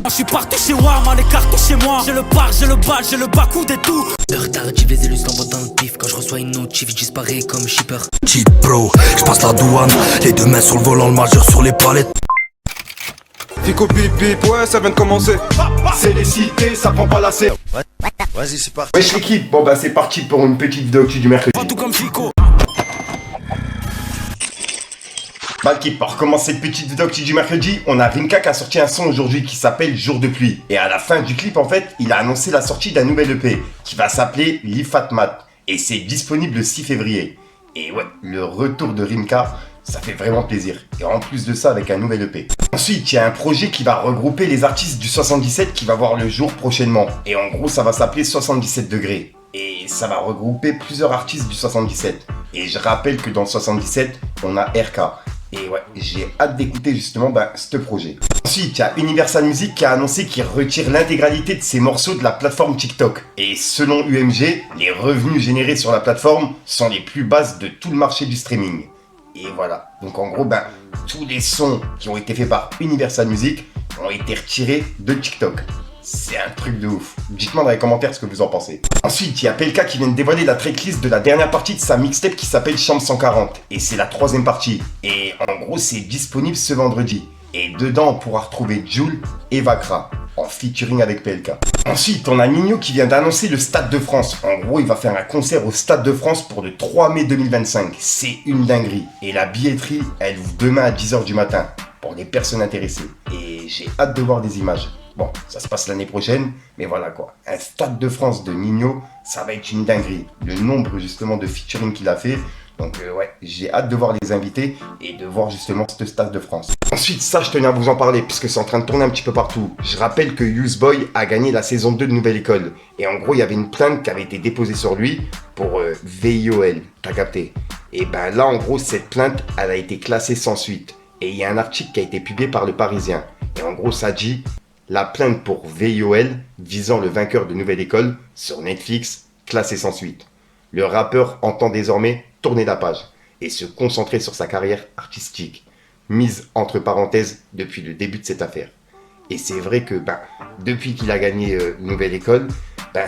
Je suis parti chez Warma, les cartouches chez moi. J'ai le bar, j'ai le bal, j'ai le bas-coup des tout. L'heure tardive, les élus s'envoient dans le pif. Quand je reçois une notif, je disparais comme shipper. Cheat bro, je passe la douane. Les deux mains sur le volant, le majeur sur les palettes. Fico pip pip, ouais ça vient de commencer. C'est les cités, ça prend pas la serre. Vas-y, c'est parti. Wesh l'équipe, bon bah c'est parti pour une petite vidéo actu du mercredi. Pas tout comme Fico. Bah l'équipe, pour commencer cette petite vidéo actu du mercredi, on a Rimka qui a sorti un son aujourd'hui qui s'appelle Jour de pluie. Et à la fin du clip en fait, il a annoncé la sortie d'un nouvel EP qui va s'appeler Lifatmat. Et c'est disponible le 6 février. Et ouais, le retour de Rimka, ça fait vraiment plaisir. Et en plus de ça, avec un nouvel EP. Ensuite, il y a un projet qui va regrouper les artistes du 77 qui va voir le jour prochainement. Et en gros, ça va s'appeler 77 degrés. Et ça va regrouper plusieurs artistes du 77. Et je rappelle que dans le 77, on a RK. Et ouais, j'ai hâte d'écouter justement ce projet. Ensuite, il y a Universal Music qui a annoncé qu'il retire l'intégralité de ses morceaux de la plateforme TikTok. Et selon UMG, les revenus générés sur la plateforme sont les plus basses de tout le marché du streaming. Et voilà, donc en gros, tous les sons qui ont été faits par Universal Music ont été retirés de TikTok. C'est un truc de ouf. Dites-moi dans les commentaires ce que vous en pensez. Ensuite, il y a PLK qui vient de dévoiler la tracklist de la dernière partie de sa mixtape qui s'appelle Chambre 140. Et c'est la troisième partie. Et en gros, c'est disponible ce vendredi. Et dedans, on pourra retrouver Jul et Vakra en featuring avec PLK. Ensuite, on a Nino qui vient d'annoncer le Stade de France. En gros, il va faire un concert au Stade de France pour le 3 mai 2025. C'est une dinguerie. Et la billetterie, elle ouvre demain à 10h du matin pour les personnes intéressées. Et j'ai hâte de voir des images. Bon, ça se passe l'année prochaine, mais voilà quoi. Un Stade de France de Nino, ça va être une dinguerie. Le nombre justement de featuring qu'il a fait. Donc ouais, j'ai hâte de voir les invités et de voir justement ce Stade de France. Ensuite, ça je tenais à vous en parler puisque c'est en train de tourner un petit peu partout. Je rappelle que Useboy a gagné la saison 2 de Nouvelle École. Et en gros, il y avait une plainte qui avait été déposée sur lui pour VIOL. T'as capté? Et là, en gros, cette plainte, elle a été classée sans suite. Et il y a un article qui a été publié par Le Parisien. Et en gros, ça dit... La plainte pour VIOL visant le vainqueur de Nouvelle École sur Netflix, classée sans suite. Le rappeur entend désormais tourner la page et se concentrer sur sa carrière artistique, mise entre parenthèses depuis le début de cette affaire. Et c'est vrai que depuis qu'il a gagné Nouvelle École,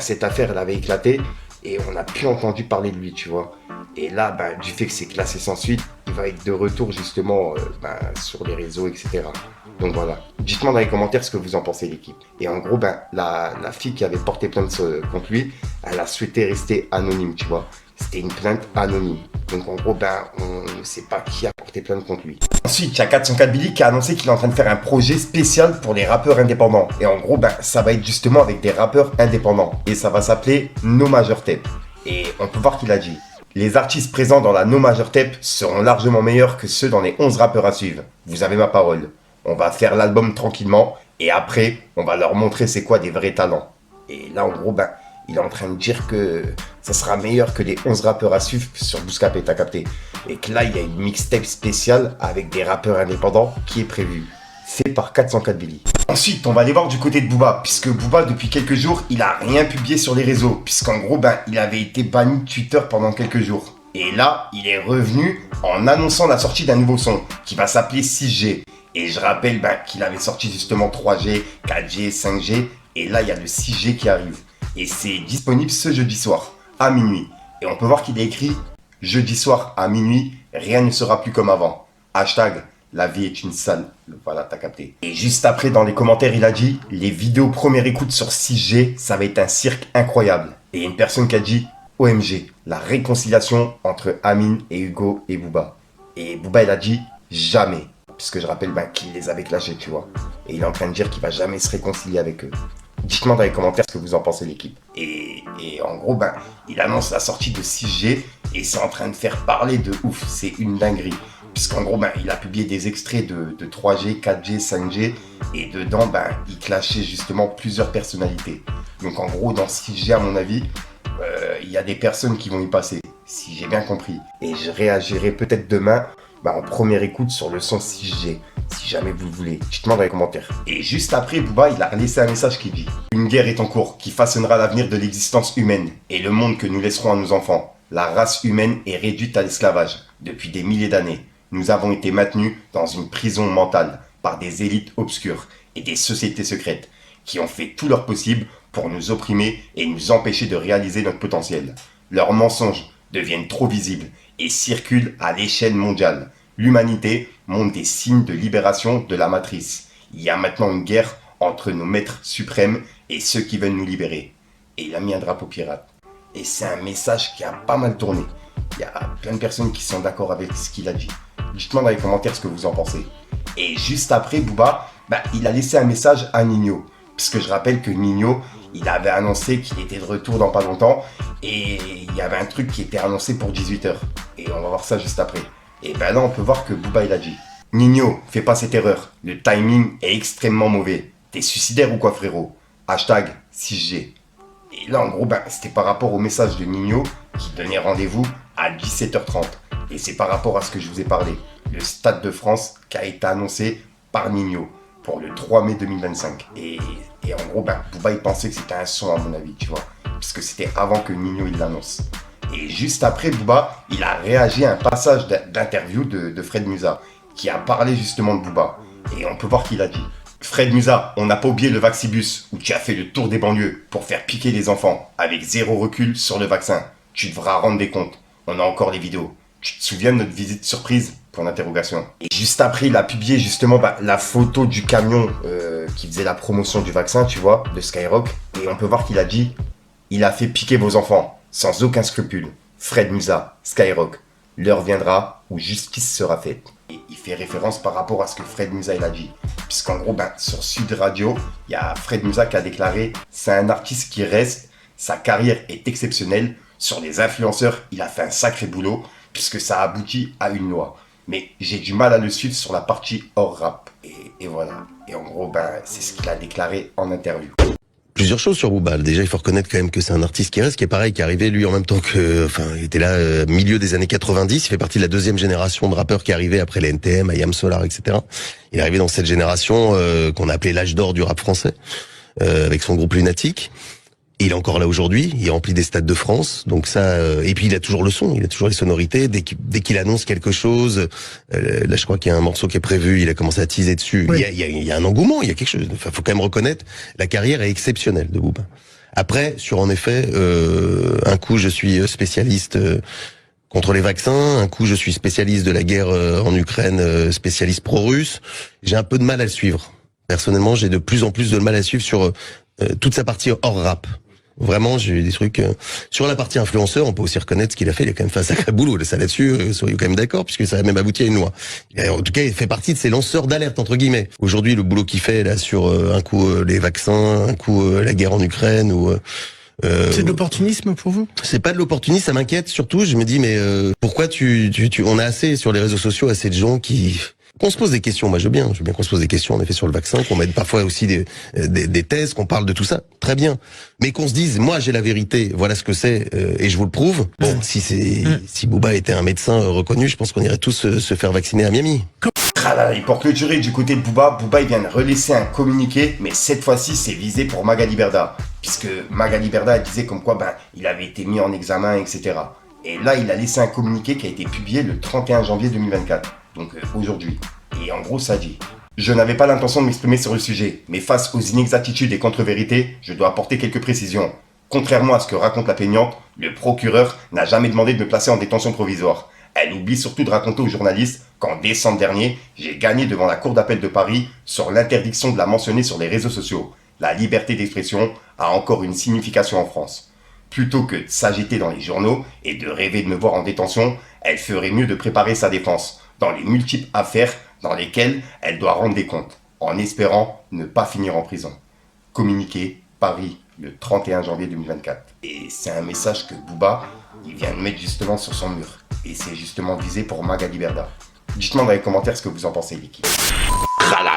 cette affaire elle avait éclaté et on n'a plus entendu parler de lui, tu vois. Et là, du fait que c'est classé sans suite, il va être de retour justement sur les réseaux, etc. Donc voilà, dites-moi dans les commentaires ce que vous en pensez l'équipe. Et en gros, la fille qui avait porté plainte contre lui, elle a souhaité rester anonyme, tu vois. C'était une plainte anonyme. Donc en gros, on ne sait pas qui a porté plainte contre lui. Ensuite, il y a 404 Billy qui a annoncé qu'il est en train de faire un projet spécial pour les rappeurs indépendants. Et en gros, ça va être justement avec des rappeurs indépendants. Et ça va s'appeler No Major Tape. Et on peut voir qu'il a dit: les artistes présents dans la No Major Tape seront largement meilleurs que ceux dans les 11 rappeurs à suivre. Vous avez ma parole. On va faire l'album tranquillement et après, on va leur montrer c'est quoi des vrais talents. Et là, en gros, il est en train de dire que ça sera meilleur que les 11 rappeurs à suivre sur Bouscapé, t'as capté. Et que là, il y a une mixtape spéciale avec des rappeurs indépendants qui est prévue, fait par 404 Billy. Ensuite, on va aller voir du côté de Booba, puisque Booba, depuis quelques jours, il a rien publié sur les réseaux, puisqu'en gros, il avait été banni de Twitter pendant quelques jours. Et là, il est revenu en annonçant la sortie d'un nouveau son, qui va s'appeler 6G. Et je rappelle qu'il avait sorti justement 3G, 4G, 5G, et là, il y a le 6G qui arrive. Et c'est disponible ce jeudi soir, à minuit. Et on peut voir qu'il a écrit « Jeudi soir, à minuit, rien ne sera plus comme avant. Hashtag, la vie est une salle. » Voilà, t'as capté. Et juste après, dans les commentaires, il a dit « Les vidéos première écoute sur 6G, ça va être un cirque incroyable. » Et une personne qui a dit « OMG, la réconciliation entre Amine et Hugo et Booba. » Et Booba, il a dit « Jamais. » Puisque je rappelle qu'il les avait clashés, tu vois. Et il est en train de dire qu'il va jamais se réconcilier avec eux. Dites-moi dans les commentaires ce que vous en pensez l'équipe. Et en gros, il annonce la sortie de 6G et c'est en train de faire parler de ouf. C'est une dinguerie. Puisqu'en gros, il a publié des extraits de 3G, 4G, 5G. Et dedans, il clashait justement plusieurs personnalités. Donc en gros, dans 6G, à mon avis, il y a des personnes qui vont y passer. Si j'ai bien compris. Et je réagirai peut-être demain en première écoute sur le son 6G, si jamais vous le voulez. Dites-moi dans les commentaires. Et juste après, Booba, il a laissé un message qui dit « Une guerre est en cours qui façonnera l'avenir de l'existence humaine et le monde que nous laisserons à nos enfants. La race humaine est réduite à l'esclavage depuis des milliers d'années. Nous avons été maintenus dans une prison mentale par des élites obscures et des sociétés secrètes qui ont fait tout leur possible pour nous opprimer et nous empêcher de réaliser notre potentiel. Leurs mensonges deviennent trop visibles et circulent à l'échelle mondiale. L'humanité montre des signes de libération de la matrice. Il y a maintenant une guerre entre nos maîtres suprêmes et ceux qui veulent nous libérer. Et il a mis un drapeau pirate. Et c'est un message qui a pas mal tourné. Il y a plein de personnes qui sont d'accord avec ce qu'il a dit. Dites-moi dans les commentaires ce que vous en pensez. Et juste après, Booba, il a laissé un message à Ninho. Puisque je rappelle que Ninho, il avait annoncé qu'il était de retour dans pas longtemps. Et il y avait un truc qui était annoncé pour 18h. Et on va voir ça juste après. Et là, on peut voir que Booba, il a dit: Ninho, fais pas cette erreur. Le timing est extrêmement mauvais. T'es suicidaire ou quoi, frérot? Hashtag 6G. Et là, en gros, c'était par rapport au message de Ninho qui donnait rendez-vous à 17h30. Et c'est par rapport à ce que je vous ai parlé. Le Stade de France qui a été annoncé par Ninho pour le 3 mai 2025. Et en gros, Booba, il pensait que c'était un son, à mon avis, tu vois. Parce que c'était avant que Ninho, il l'annonce. Et juste après, Booba, il a réagi à un passage d'interview de Fred Musa, qui a parlé justement de Booba. Et on peut voir qu'il a dit: Fred Musa, on n'a pas oublié le Vaxibus, où tu as fait le tour des banlieues pour faire piquer les enfants, avec zéro recul sur le vaccin. Tu devras rendre des comptes. On a encore les vidéos. Tu te souviens de notre visite surprise? Point d'interrogation. Et juste après, il a publié justement la photo du camion qui faisait la promotion du vaccin, tu vois, de Skyrock. Et on peut voir qu'il a dit: il a fait piquer vos enfants, sans aucun scrupule. Fred Musa, Skyrock. L'heure viendra où justice sera faite. Et il fait référence par rapport à ce que Fred Musa il a dit. Puisqu'en gros, sur Sud Radio, il y a Fred Musa qui a déclaré: c'est un artiste qui reste, sa carrière est exceptionnelle. Sur les influenceurs, il a fait un sacré boulot, puisque ça aboutit à une loi. Mais j'ai du mal à le suivre sur la partie hors rap. Et voilà. Et en gros, c'est ce qu'il a déclaré en interview. Plusieurs choses sur Booba. Déjà, il faut reconnaître quand même que c'est un artiste qui reste, qui est pareil, qui est arrivé lui en même temps que, il était là milieu des années 90. Il fait partie de la deuxième génération de rappeurs qui est arrivée après les NTM, IAM Solar, etc. Il est arrivé dans cette génération qu'on a appelé l'âge d'or du rap français, avec son groupe Lunatique. Il est encore là aujourd'hui, il remplit des stades de France, donc ça. Et puis il a toujours le son, il a toujours les sonorités. Dès qu'il annonce quelque chose, là je crois qu'il y a un morceau qui est prévu, il a commencé à teaser dessus. Oui. Il y a un engouement, il y a quelque chose. Enfin, faut quand même reconnaître, la carrière est exceptionnelle de Booba. Après, sur en effet, un coup je suis spécialiste contre les vaccins, un coup je suis spécialiste de la guerre en Ukraine, spécialiste pro-russe. J'ai un peu de mal à le suivre. Personnellement, j'ai de plus en plus de mal à le suivre sur toute sa partie hors rap. Vraiment, j'ai eu des trucs sur la partie influenceur. On peut aussi reconnaître ce qu'il a fait. Il a quand même fait un sacré boulot. Ça là-dessus, soyez quand même d'accord, puisque ça a même abouti à une loi. En tout cas, il fait partie de ces lanceurs d'alerte entre guillemets. Aujourd'hui, le boulot qu'il fait là sur un coup les vaccins, un coup la guerre en Ukraine ou c'est de l'opportunisme pour vous? C'est pas de l'opportunisme, ça m'inquiète surtout. Je me dis mais pourquoi on a assez sur les réseaux sociaux, assez de gens qu'on se pose des questions. Moi, je veux bien qu'on se pose des questions, en effet, sur le vaccin, qu'on mette parfois aussi des thèses, qu'on parle de tout ça. Très bien. Mais qu'on se dise, moi, j'ai la vérité, voilà ce que c'est, et je vous le prouve. Bon, si Booba était un médecin reconnu, je pense qu'on irait tous se faire vacciner à Miami. Et pour clôturer du côté de Booba, il vient de relaisser un communiqué, mais cette fois-ci, c'est visé pour Magali Berda. Puisque Magali Berda, elle disait comme quoi, il avait été mis en examen, etc. Et là, il a laissé un communiqué qui a été publié le 31 janvier 2024. Donc aujourd'hui. Et en gros, ça dit: je n'avais pas l'intention de m'exprimer sur le sujet, mais face aux inexactitudes et contre-vérités, je dois apporter quelques précisions. Contrairement à ce que raconte la plaignante, le procureur n'a jamais demandé de me placer en détention provisoire. Elle oublie surtout de raconter aux journalistes qu'en décembre dernier, j'ai gagné devant la Cour d'appel de Paris sur l'interdiction de la mentionner sur les réseaux sociaux. La liberté d'expression a encore une signification en France. Plutôt que de s'agiter dans les journaux et de rêver de me voir en détention, elle ferait mieux de préparer sa défense dans les multiples affaires dans lesquelles elle doit rendre des comptes, en espérant ne pas finir en prison. Communiqué, Paris, le 31 janvier 2024. Et c'est un message que Booba, il vient de mettre justement sur son mur. Et c'est justement visé pour Magali Berda. Dites-moi dans les commentaires ce que vous en pensez, l'équipe.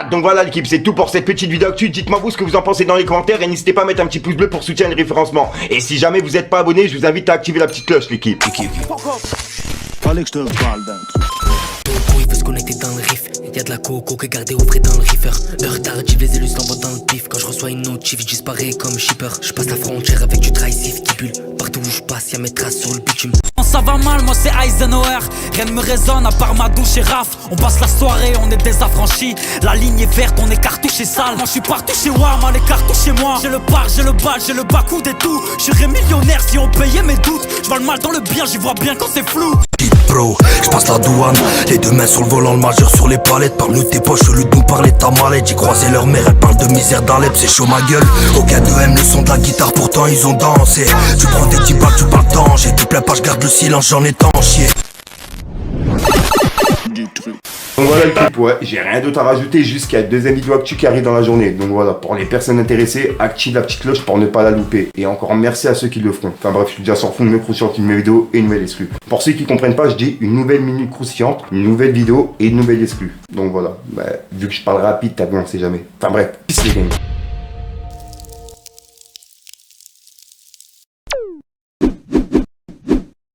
Donc voilà l'équipe, c'est tout pour cette petite vidéo actu. Dites-moi vous ce que vous en pensez dans les commentaires et n'hésitez pas à mettre un petit pouce bleu pour soutenir le référencement. Et si jamais vous n'êtes pas abonné, je vous invite à activer la petite cloche, l'équipe. Fallait que je te parle d'un truc. Il veut se connecter dans le riff. Y'a de la coco que garder au frais dans le reefer. Heure tardive, les élus s'envoient dans le pif. Quand je reçois une notif, je disparais comme shipper. Je passe la frontière avec du tricif qui bulle. Partout où je passe, y'a mes traces sur le bitume. ça va mal, moi c'est Eisenhower. Rien ne me résonne à part ma douche et Raph. On passe la soirée, on est des affranchis. La ligne est verte, on est cartouché sale. Moi je suis partout chez Wama, les cartouches chez moi. J'ai le bar, j'ai le bal, j'ai le bas-coup des tout. Je serais millionnaire si on payait mes doutes. Je vois le mal dans le bien, j'y vois bien quand c'est flou. Bro, je passe la douane, les deux mains sur le volant, le majeur sur les palettes. Parle-nous de tes poches, au lieu de nous parler de ta mallette. J'ai croisé leur mère, elle parle de misère d'Alep, c'est chaud ma gueule. Aucun d'eux aime le son de la guitare, pourtant ils ont dansé. Tu prends des petits balles, tu parles danger. Te plaît pas, je garde le silence, j'en ai tant chier. Donc voilà le clip, ouais, j'ai rien d'autre à rajouter, juste qu'il y a 2 vidéos actu qui arrivent dans la journée. Donc voilà, pour les personnes intéressées, active la petite cloche pour ne pas la louper. Et encore merci à ceux qui le feront. Enfin bref, je suis déjà sur fond de mes croustillantes, une nouvelle vidéo et une nouvelle exclue. Pour ceux qui comprennent pas, je dis une nouvelle minute croustillante, une nouvelle vidéo et une nouvelle exclue. Donc voilà, vu que je parle rapide, t'as vu, on sait jamais. Enfin bref, peace les gars.